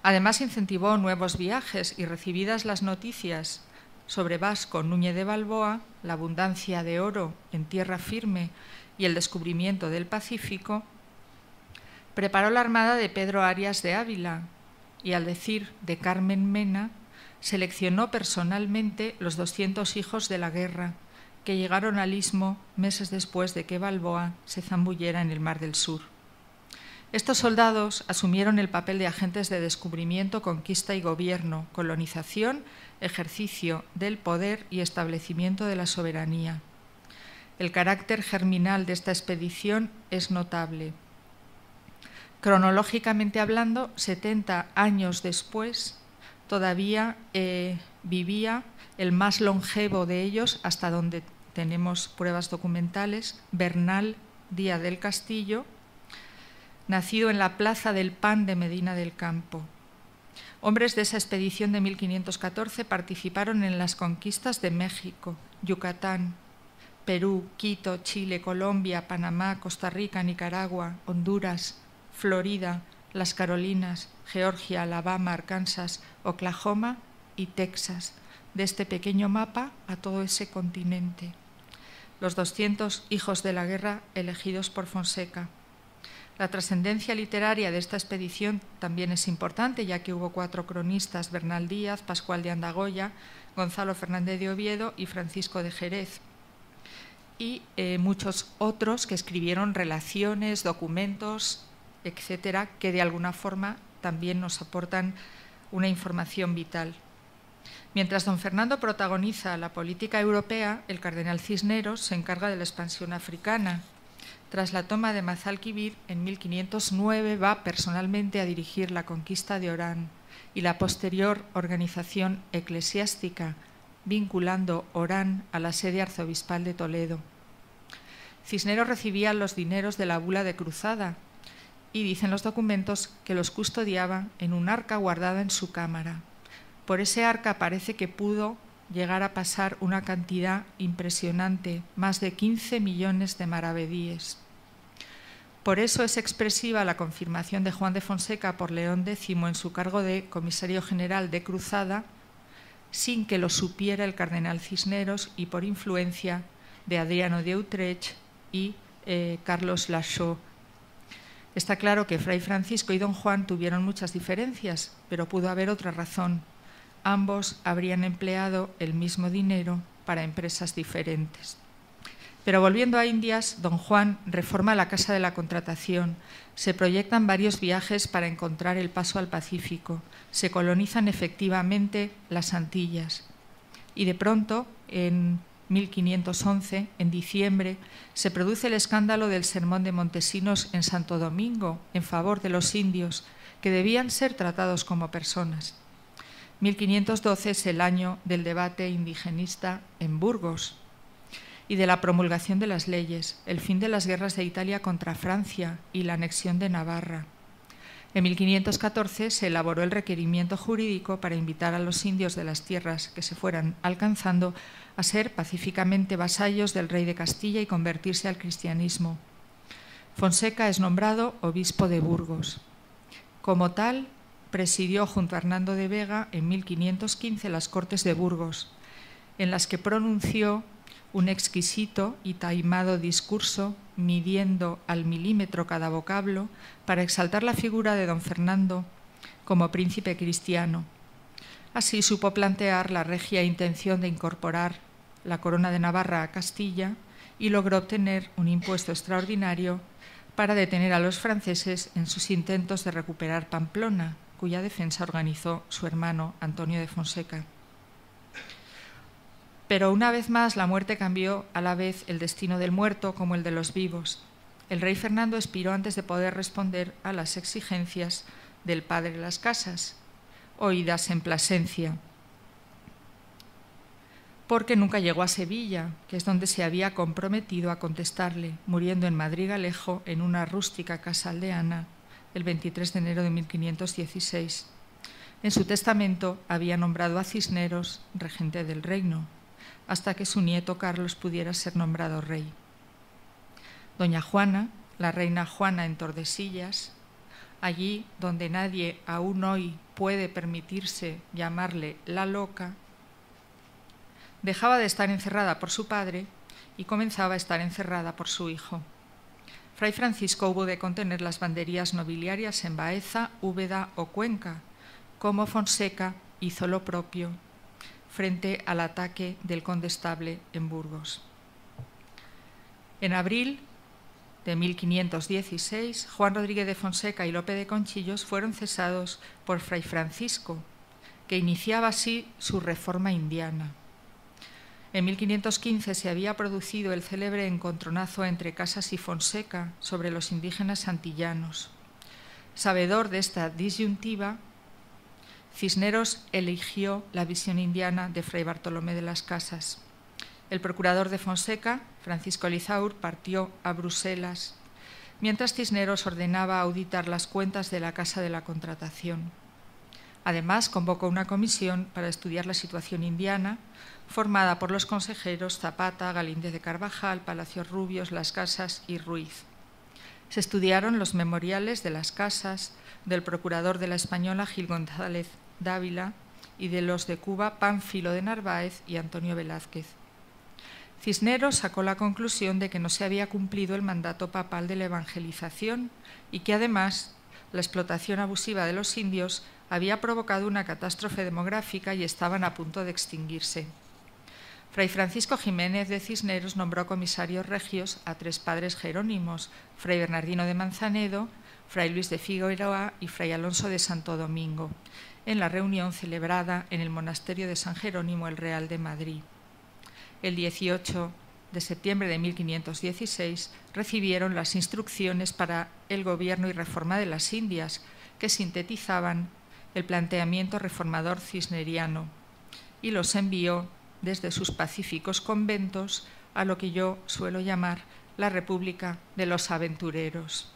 Además, incentivó nuevos viajes y, recibidas las noticias sobre Vasco Núñez de Balboa, la abundancia de oro en tierra firme y el descubrimiento del Pacífico, preparó la armada de Pedro Arias de Ávila y, al decir de Carmen Mena, seleccionó personalmente los 200 hijos de la guerra que llegaron al istmo meses después de que Balboa se zambullera en el Mar del Sur. Estos soldados asumieron el papel de agentes de descubrimiento, conquista y gobierno, colonización, ejercicio del poder y establecimiento de la soberanía. El carácter germinal de esta expedición es notable. Cronológicamente hablando, 70 años después, todavía vivía el más longevo de ellos, hasta donde tenemos pruebas documentales, Bernal Díaz del Castillo, nacido en la Plaza del Pan de Medina del Campo. Hombres de esa expedición de 1514 participaron en las conquistas de México, Yucatán, Perú, Quito, Chile, Colombia, Panamá, Costa Rica, Nicaragua, Honduras, Florida, las Carolinas, Georgia, Alabama, Arkansas, Oklahoma y Texas. De este pequeño mapa a todo ese continente. Los 200 hijos de la guerra elegidos por Fonseca. La trascendencia literaria de esta expedición también es importante, ya que hubo 4 cronistas: Bernal Díaz, Pascual de Andagoya, Gonzalo Fernández de Oviedo y Francisco de Jerez. Y muchos otros que escribieron relaciones, documentos, etcétera, que de alguna forma también nos aportan una información vital. Mientras don Fernando protagoniza la política europea, el cardenal Cisneros se encarga de la expansión africana. Tras la toma de Mazalquivir, en 1509 va personalmente a dirigir la conquista de Orán y la posterior organización eclesiástica, vinculando Orán a la sede arzobispal de Toledo. Cisneros recibía los dineros de la bula de cruzada y dicen los documentos que los custodiaba en un arca guardada en su cámara. Por ese arca parece que pudo llegar a pasar una cantidad impresionante, más de 15 millones de maravedíes. Por eso es expresiva la confirmación de Juan de Fonseca por León X en su cargo de comisario general de cruzada, sin que lo supiera el cardenal Cisneros y por influencia de Adriano de Utrecht y Carlos Lachaud. Está claro que Fray Francisco y don Juan tuvieron muchas diferencias, pero pudo haber otra razón. Ambos habrían empleado el mismo dinero para empresas diferentes. Pero volviendo a Indias, don Juan reforma la Casa de la Contratación. Se proyectan varios viajes para encontrar el paso al Pacífico. Se colonizan efectivamente las Antillas. Y de pronto, en 1511, en diciembre, se produce el escándalo del sermón de Montesinos en Santo Domingo en favor de los indios, que debían ser tratados como personas. 1512 es el año del debate indigenista en Burgos y de la promulgación de las leyes, el fin de las guerras de Italia contra Francia y la anexión de Navarra. En 1514 se elaboró el requerimiento jurídico para invitar a los indios de las tierras que se fueran alcanzando a ser pacíficamente vasallos del rey de Castilla y convertirse al cristianismo. Fonseca es nombrado obispo de Burgos. Como tal, presidió junto a Hernando de Vega en 1515 las Cortes de Burgos, en las que pronunció un exquisito y taimado discurso, midiendo al milímetro cada vocablo, para exaltar la figura de don Fernando como príncipe cristiano. Así supo plantear la regia intención de incorporar la corona de Navarra a Castilla y logró obtener un impuesto extraordinario para detener a los franceses en sus intentos de recuperar Pamplona, cuya defensa organizó su hermano Antonio de Fonseca. Pero una vez más la muerte cambió a la vez el destino del muerto como el de los vivos. El rey Fernando expiró antes de poder responder a las exigencias del padre de las casas, oídas en Plasencia, porque nunca llegó a Sevilla, que es donde se había comprometido a contestarle, muriendo en Madrigalejo en una rústica casa aldeana el 23 de enero de 1516. En su testamento había nombrado a Cisneros regente del reino, hasta que su nieto Carlos pudiera ser nombrado rey. Doña Juana, la reina Juana en Tordesillas, allí donde nadie aún hoy puede permitirse llamarle la loca, dejaba de estar encerrada por su padre y comenzaba a estar encerrada por su hijo. Fray Francisco hubo de contener las banderías nobiliarias en Baeza, Úbeda o Cuenca, como Fonseca hizo lo propio frente al ataque del condestable en Burgos. En abril de 1516, Juan Rodríguez de Fonseca y Lope de Conchillos fueron cesados por Fray Francisco, que iniciaba así su reforma indiana. En 1515 se había producido el célebre encontronazo entre Casas y Fonseca sobre los indígenas antillanos. Sabedor de esta disyuntiva, Cisneros eligió la visión indiana de Fray Bartolomé de las Casas. El procurador de Fonseca, Francisco Lizaur, partió a Bruselas, mientras Cisneros ordenaba auditar las cuentas de la Casa de la Contratación. Además, convocó una comisión para estudiar la situación indiana, formada por los consejeros Zapata, Galíndez de Carvajal, Palacios Rubios, Las Casas y Ruiz. Se estudiaron los memoriales de Las Casas, del procurador de la Española, Gil González Dávila, y de los de Cuba, Pánfilo de Narváez y Antonio Velázquez. Cisneros sacó la conclusión de que no se había cumplido el mandato papal de la evangelización y que además la explotación abusiva de los indios había provocado una catástrofe demográfica y estaban a punto de extinguirse. Fray Francisco Jiménez de Cisneros nombró comisarios regios a 3 padres jerónimos, Fray Bernardino de Manzanedo, Fray Luis de Figueroa y Fray Alonso de Santo Domingo, en la reunión celebrada en el monasterio de San Jerónimo el Real de Madrid. El 18 de septiembre de 1516 recibieron las instrucciones para el gobierno y reforma de las Indias, que sintetizaban el planteamiento reformador cisneriano, y los envió desde sus pacíficos conventos a lo que yo suelo llamar la República de los Aventureros.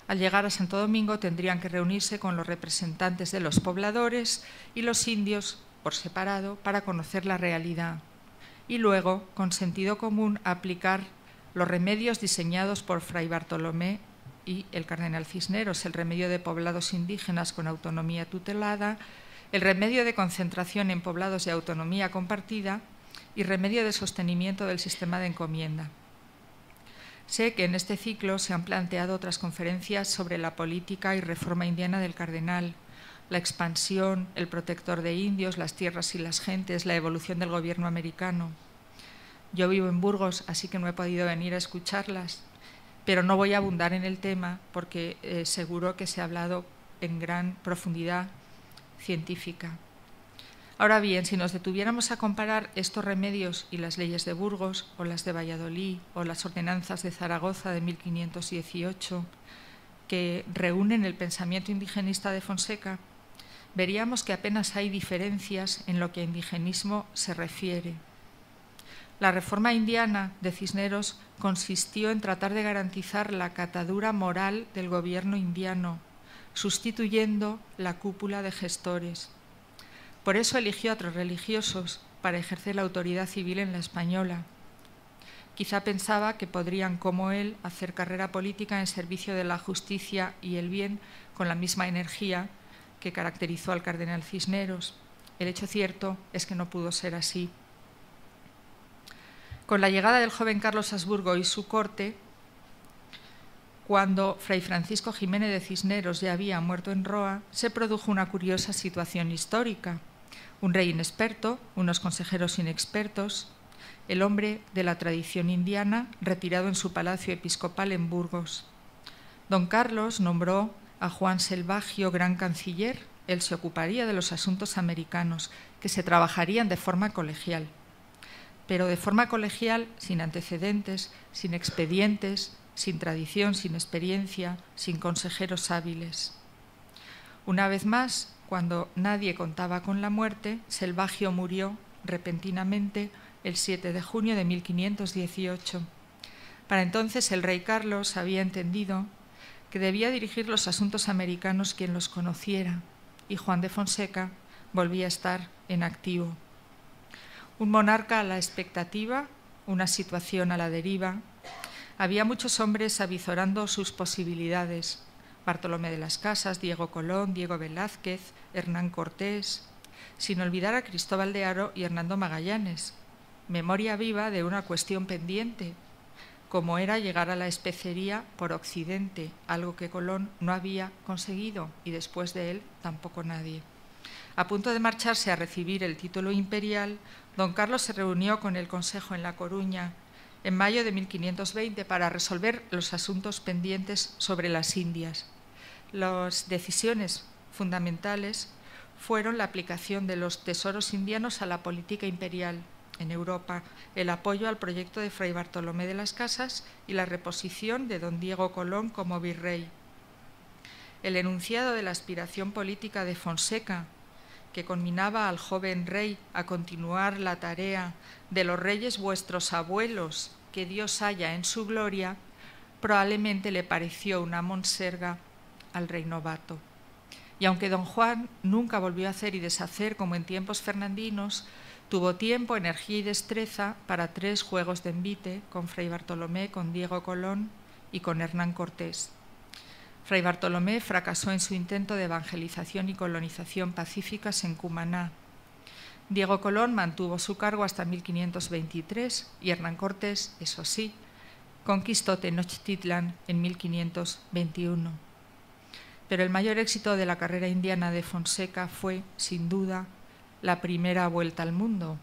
Al llegar a Santo Domingo tendrían que reunirse con los representantes de los pobladores y los indios por separado para conocer la realidad y luego, con sentido común, aplicar los remedios diseñados por Fray Bartolomé y el cardenal Cisneros, el remedio de poblados indígenas con autonomía tutelada, el remedio de concentración en poblados de autonomía compartida y remedio de sostenimiento del sistema de encomienda. Sé que en este ciclo se han planteado otras conferencias sobre la política y reforma indiana del cardenal, la expansión, el protector de indios, las tierras y las gentes, la evolución del gobierno americano. Yo vivo en Burgos, así que no he podido venir a escucharlas, pero no voy a abundar en el tema porque seguro que se ha hablado en gran profundidad científica. Ahora bien, si nos detuviéramos a comparar estos remedios y las leyes de Burgos, o las de Valladolid, o las ordenanzas de Zaragoza de 1518, que reúnen el pensamiento indigenista de Fonseca, veríamos que apenas hay diferencias en lo que a indigenismo se refiere. La reforma indiana de Cisneros consistió en tratar de garantizar la catadura moral del gobierno indiano, sustituyendo la cúpula de gestores. Por eso eligió a 3 religiosos para ejercer la autoridad civil en la española. Quizá pensaba que podrían, como él, hacer carrera política en servicio de la justicia y el bien con la misma energía que caracterizó al cardenal Cisneros. El hecho cierto es que no pudo ser así. Con la llegada del joven Carlos Habsburgo y su corte, cuando Fray Francisco Jiménez de Cisneros ya había muerto en Roa, se produjo una curiosa situación histórica. Un rey inexperto, unos consejeros inexpertos, el hombre de la tradición indiana retirado en su palacio episcopal en Burgos. Don Carlos nombró a Juan Selvagio gran canciller. Él se ocuparía de los asuntos americanos, que se trabajarían de forma colegial. Pero de forma colegial, sin antecedentes, sin expedientes, sin tradición, sin experiencia, sin consejeros hábiles. Una vez más, cuando nadie contaba con la muerte, Selvagio murió repentinamente el 7 de junio de 1518. Para entonces el rey Carlos había entendido que debía dirigir los asuntos americanos quien los conociera, y Juan de Fonseca volvía a estar en activo. Un monarca a la expectativa, una situación a la deriva. Había muchos hombres avizorando sus posibilidades: Bartolomé de las Casas, Diego Colón, Diego Velázquez, Hernán Cortés, sin olvidar a Cristóbal de Haro y Hernando Magallanes, memoria viva de una cuestión pendiente, como era llegar a la especería por Occidente, algo que Colón no había conseguido y después de él tampoco nadie. A punto de marcharse a recibir el título imperial, don Carlos se reunió con el Consejo en La Coruña en mayo de 1520 para resolver los asuntos pendientes sobre las Indias. Las decisiones fundamentales fueron la aplicación de los tesoros indianos a la política imperial en Europa, el apoyo al proyecto de Fray Bartolomé de las Casas y la reposición de don Diego Colón como virrey. El enunciado de la aspiración política de Fonseca, que conminaba al joven rey a continuar la tarea de los reyes vuestros abuelos, que Dios haya en su gloria, probablemente le pareció una monserga al rey novato. Y aunque don Juan nunca volvió a hacer y deshacer como en tiempos fernandinos, tuvo tiempo, energía y destreza para 3 juegos de envite con Fray Bartolomé, con Diego Colón y con Hernán Cortés. Fray Bartolomé fracasó en su intento de evangelización y colonización pacíficas en Cumaná. Diego Colón mantuvo su cargo hasta 1523 y Hernán Cortés, eso sí, conquistó Tenochtitlan en 1521. Pero el mayor éxito de la carrera indiana de Fonseca fue, sin duda, la primera vuelta al mundo.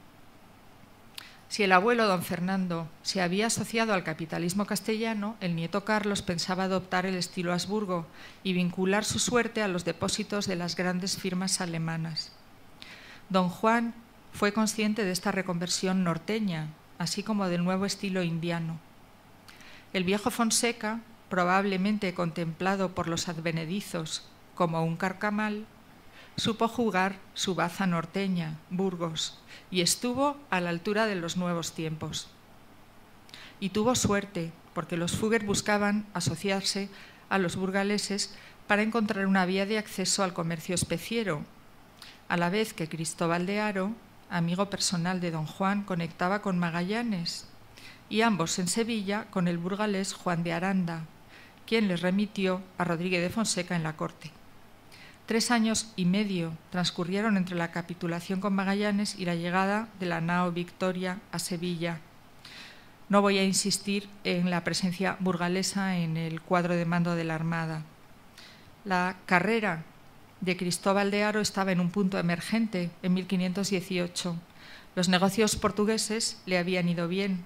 Si el abuelo don Fernando se había asociado al capitalismo castellano, el nieto Carlos pensaba adoptar el estilo Habsburgo y vincular su suerte a los depósitos de las grandes firmas alemanas. Don Juan fue consciente de esta reconversión norteña, así como del nuevo estilo indiano. El viejo Fonseca, probablemente contemplado por los advenedizos como un carcamal, supo jugar su baza norteña, Burgos, y estuvo a la altura de los nuevos tiempos. Y tuvo suerte, porque los Fugger buscaban asociarse a los burgaleses para encontrar una vía de acceso al comercio especiero, a la vez que Cristóbal de Haro, amigo personal de don Juan, conectaba con Magallanes, y ambos en Sevilla con el burgalés Juan de Aranda, quien les remitió a Rodríguez de Fonseca en la corte. 3 años y medio transcurrieron entre la capitulación con Magallanes y la llegada de la nao Victoria a Sevilla. No voy a insistir en la presencia burgalesa en el cuadro de mando de la Armada. La carrera de Cristóbal de Haro estaba en un punto emergente en 1518. Los negocios portugueses le habían ido bien.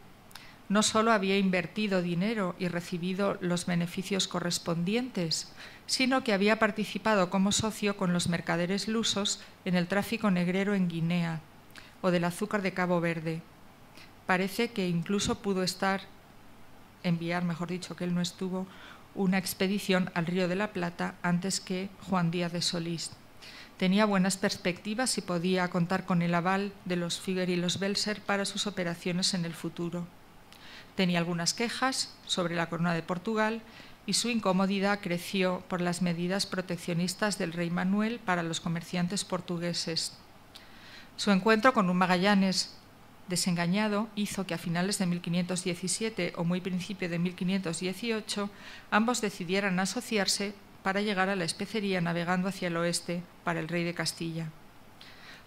No solo había invertido dinero y recibido los beneficios correspondientes, sino que había participado como socio con los mercaderes lusos en el tráfico negrero en Guinea o del azúcar de Cabo Verde. Parece que incluso pudo enviar, mejor dicho, que él no estuvo, una expedición al Río de la Plata antes que Juan Díaz de Solís. Tenía buenas perspectivas y podía contar con el aval de los Fugger y los Belser para sus operaciones en el futuro. Tenía algunas quejas sobre la corona de Portugal y su incomodidad creció por las medidas proteccionistas del rey Manuel para los comerciantes portugueses. Su encuentro con un Magallanes desengañado hizo que a finales de 1517 o muy principio de 1518 ambos decidieran asociarse para llegar a la especería navegando hacia el oeste para el rey de Castilla.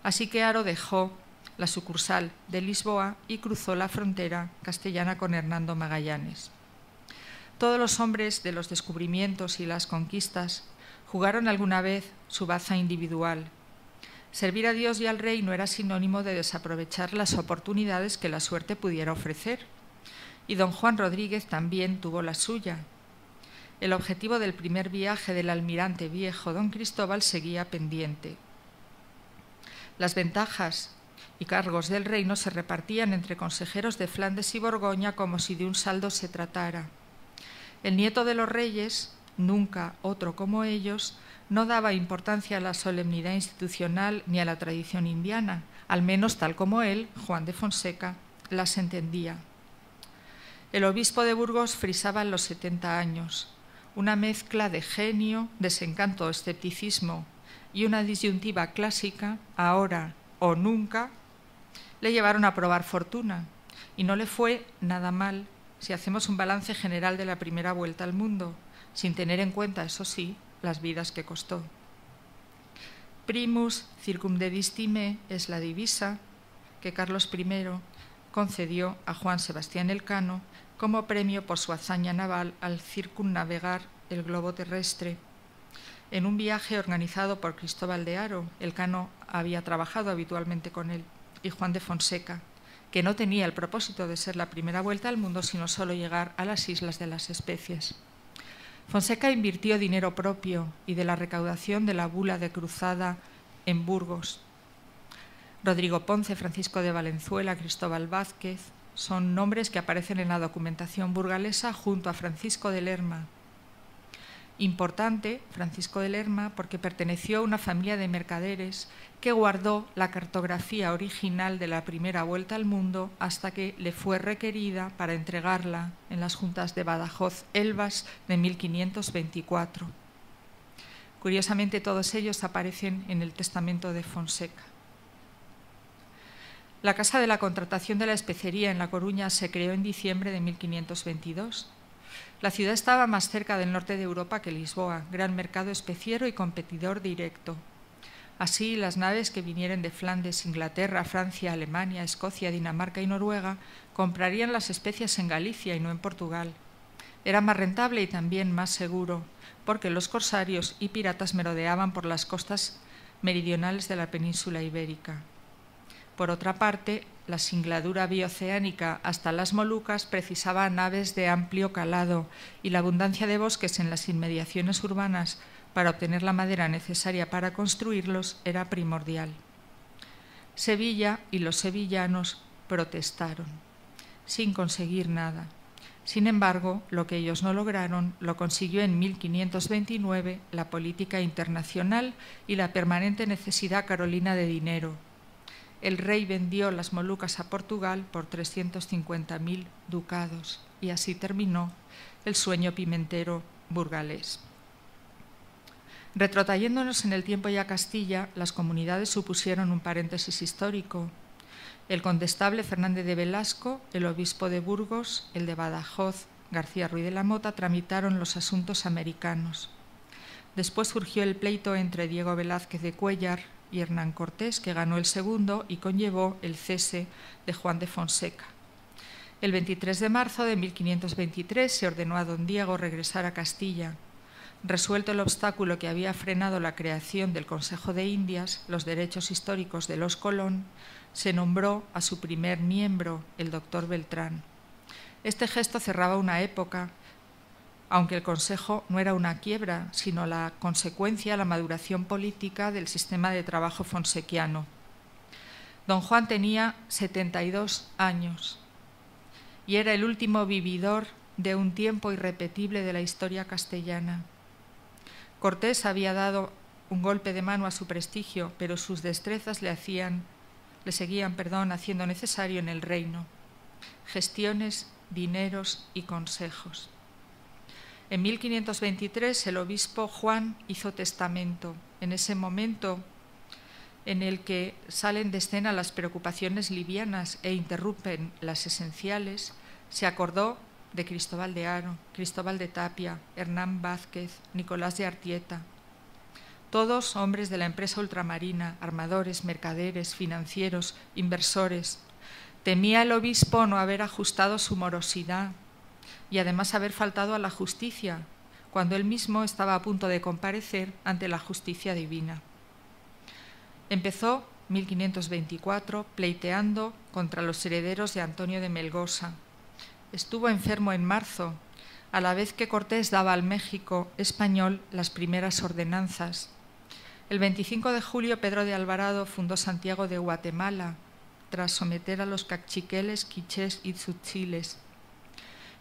Así que Haro dejó la sucursal de Lisboa y cruzó la frontera castellana con Hernando Magallanes. Todos los hombres de los descubrimientos y las conquistas jugaron alguna vez su baza individual. Servir a Dios y al rey no era sinónimo de desaprovechar las oportunidades que la suerte pudiera ofrecer. Y don Juan Rodríguez también tuvo la suya. El objetivo del primer viaje del almirante viejo don Cristóbal seguía pendiente. Las ventajas y cargos del reino se repartían entre consejeros de Flandes y Borgoña como si de un saldo se tratara. El nieto de los reyes, nunca otro como ellos, no daba importancia a la solemnidad institucional ni a la tradición indiana, al menos tal como él, Juan de Fonseca, las entendía. El obispo de Burgos frisaba en los 70 años, una mezcla de genio, desencanto, escepticismo y una disyuntiva clásica, ahora o nunca, le llevaron a probar fortuna, y no le fue nada mal si hacemos un balance general de la primera vuelta al mundo, sin tener en cuenta, eso sí, las vidas que costó. Primus circumdeditime es la divisa que Carlos I concedió a Juan Sebastián Elcano como premio por su hazaña naval al circunnavegar el globo terrestre. En un viaje organizado por Cristóbal de Haro, Elcano había trabajado habitualmente con él, y Juan de Fonseca, que no tenía el propósito de ser la primera vuelta al mundo, sino solo llegar a las Islas de las Especies. Fonseca invirtió dinero propio y de la recaudación de la bula de cruzada en Burgos. Rodrigo Ponce, Francisco de Valenzuela, Cristóbal Vázquez son nombres que aparecen en la documentación burgalesa junto a Francisco de Lerma. Importante, Francisco de Lerma, porque perteneció a una familia de mercaderes que guardó la cartografía original de la primera vuelta al mundo hasta que le fue requerida para entregarla en las juntas de Badajoz-Elvas de 1524. Curiosamente, todos ellos aparecen en el testamento de Fonseca. La Casa de la Contratación de la Especería en La Coruña se creó en diciembre de 1522. La ciudad estaba más cerca del norte de Europa que Lisboa, gran mercado especiero y competidor directo. Así, las naves que vinieren de Flandes, Inglaterra, Francia, Alemania, Escocia, Dinamarca y Noruega comprarían las especias en Galicia y no en Portugal. Era más rentable y también más seguro, porque los corsarios y piratas merodeaban por las costas meridionales de la península ibérica. Por otra parte, la singladura bioceánica hasta las Molucas precisaba naves de amplio calado y la abundancia de bosques en las inmediaciones urbanas para obtener la madera necesaria para construirlos era primordial. Sevilla y los sevillanos protestaron, sin conseguir nada. Sin embargo, lo que ellos no lograron lo consiguió en 1529 la política internacional y la permanente necesidad carolina de dinero. El rey vendió las Molucas a Portugal por 350.000 ducados y así terminó el sueño pimentero burgalés. Retrotrayéndonos en el tiempo y a Castilla, las comunidades supusieron un paréntesis histórico. El condestable Fernández de Velasco, el obispo de Burgos, el de Badajoz, García Ruiz de la Mota, tramitaron los asuntos americanos. Después surgió el pleito entre Diego Velázquez de Cuéllar y Hernán Cortés, que ganó el segundo y conllevó el cese de Juan de Fonseca. El 23 de marzo de 1523 se ordenó a don Diego regresar a Castilla. Resuelto el obstáculo que había frenado la creación del Consejo de Indias, los derechos históricos de los Colón, se nombró a su primer miembro, el doctor Beltrán. Este gesto cerraba una época, aunque el Consejo no era una quiebra, sino la consecuencia, la maduración política del sistema de trabajo fonsequiano. Don Juan tenía 72 años y era el último vividor de un tiempo irrepetible de la historia castellana. Cortés había dado un golpe de mano a su prestigio, pero sus destrezas le seguían haciendo necesario en el reino gestiones, dineros y consejos. En 1523 el obispo Juan hizo testamento. En ese momento en el que salen de escena las preocupaciones livianas e interrumpen las esenciales, se acordó de Cristóbal de Haro, Cristóbal de Tapia, Hernán Vázquez, Nicolás de Artieta, todos hombres de la empresa ultramarina, armadores, mercaderes, financieros, inversores. Temía el obispo no haber ajustado su morosidad y además haber faltado a la justicia, cuando él mismo estaba a punto de comparecer ante la justicia divina. Empezó 1524 pleiteando contra los herederos de Antonio de Melgosa. Estuvo enfermo en marzo, a la vez que Cortés daba al México español las primeras ordenanzas. El 25 de julio Pedro de Alvarado fundó Santiago de Guatemala, tras someter a los cachiqueles, quichés y tzutziles.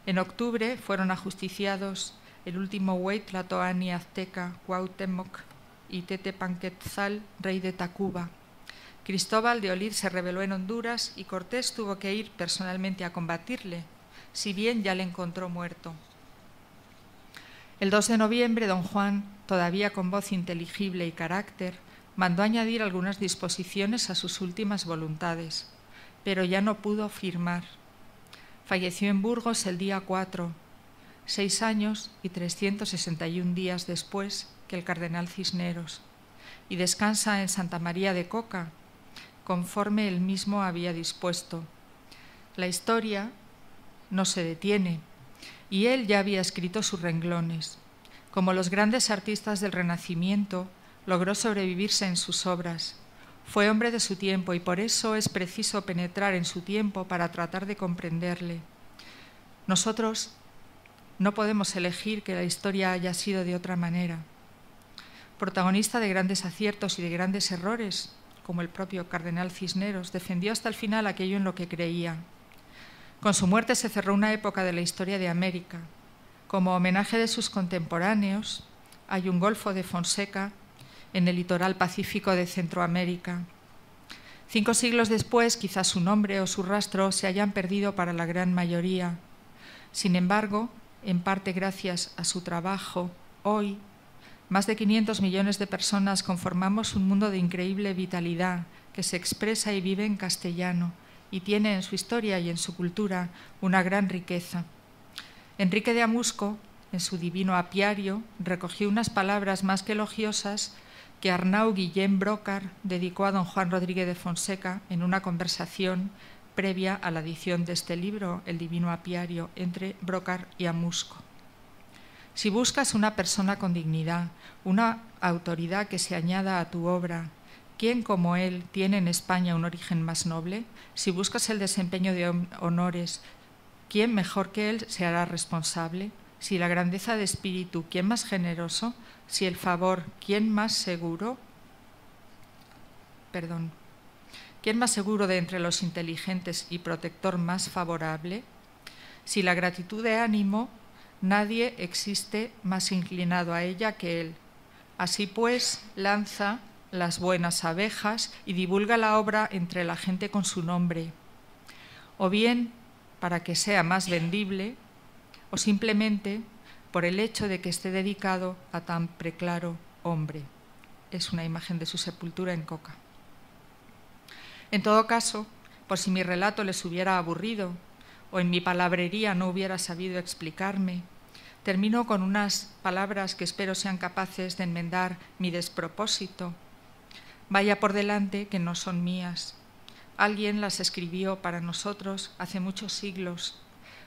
En octubre fueron ajusticiados el último Huey Tlatoani azteca, Cuauhtémoc, y Tetepanquetzal, rey de Tacuba. Cristóbal de Olid se rebeló en Honduras y Cortés tuvo que ir personalmente a combatirle, si bien ya le encontró muerto. El 2 de noviembre, don Juan, todavía con voz inteligible y carácter, mandó añadir algunas disposiciones a sus últimas voluntades, pero ya no pudo firmar. Falleció en Burgos el día 4, 6 años y 361 días después que el cardenal Cisneros, y descansa en Santa María de Coca, conforme él mismo había dispuesto. La historia no se detiene y él ya había escrito sus renglones. Como los grandes artistas del Renacimiento, logró sobrevivirse en sus obras. Fue hombre de su tiempo y por eso es preciso penetrar en su tiempo para tratar de comprenderle. Nosotros no podemos elegir que la historia haya sido de otra manera. Protagonista de grandes aciertos y de grandes errores, como el propio cardenal Cisneros, defendió hasta el final aquello en lo que creía. Con su muerte se cerró una época de la historia de América. Como homenaje de sus contemporáneos, hay un Golfo de Fonseca en el litoral pacífico de Centroamérica. 5 siglos después, quizás su nombre o su rastro se hayan perdido para la gran mayoría. Sin embargo, en parte gracias a su trabajo, hoy, más de 500 millones de personas conformamos un mundo de increíble vitalidad que se expresa y vive en castellano y tiene en su historia y en su cultura una gran riqueza. Enrique de Amusco, en su Divino Apiario, recogió unas palabras más que elogiosas que Arnau Guillén Brocard dedicó a don Juan Rodríguez de Fonseca en una conversación previa a la edición de este libro, El Divino Apiario, entre Brocard y Amusco. Si buscas una persona con dignidad, una autoridad que se añada a tu obra, ¿quién como él tiene en España un origen más noble? Si buscas el desempeño de honores, ¿quién mejor que él se hará responsable? Si la grandeza de espíritu, ¿quién más generoso? Si el favor, ¿quién más seguro? ¿Quién más seguro de entre los inteligentes y protector más favorable? Si la gratitud de ánimo, nadie existe más inclinado a ella que él. Así pues, lanza las buenas abejas y divulga la obra entre la gente con su nombre. O bien, para que sea más vendible, o simplemente por el hecho de que esté dedicado a tan preclaro hombre. Es una imagen de su sepultura en Coca. En todo caso, por si mi relato les hubiera aburrido o en mi palabrería no hubiera sabido explicarme, termino con unas palabras que espero sean capaces de enmendar mi despropósito. Vaya por delante que no son mías. Alguien las escribió para nosotros hace muchos siglos.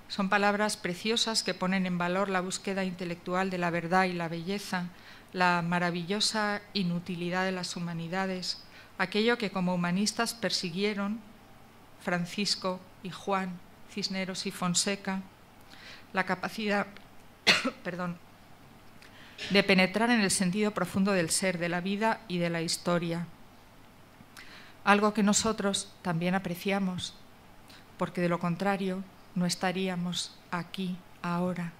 Son palabras preciosas que ponen en valor la búsqueda intelectual de la verdad y la belleza, la maravillosa inutilidad de las humanidades, aquello que como humanistas persiguieron Francisco y Juan, Cisneros y Fonseca, la capacidad de penetrar en el sentido profundo del ser, de la vida y de la historia. Algo que nosotros también apreciamos, porque de lo contrario no estaríamos aquí ahora.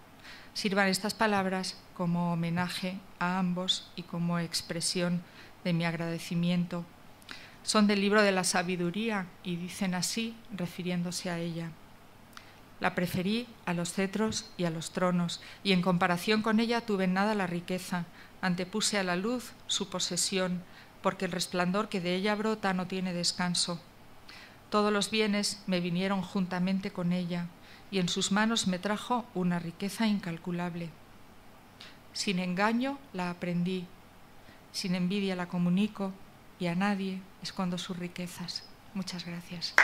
Sirvan estas palabras como homenaje a ambos y como expresión de mi agradecimiento. Son del libro de la sabiduría y dicen así, refiriéndose a ella. La preferí a los cetros y a los tronos, y en comparación con ella tuve en nada la riqueza. Antepuse a la luz su posesión, porque el resplandor que de ella brota no tiene descanso. Todos los bienes me vinieron juntamente con ella, y en sus manos me trajo una riqueza incalculable. Sin engaño la aprendí, sin envidia la comunico, y a nadie escondo sus riquezas. Muchas gracias.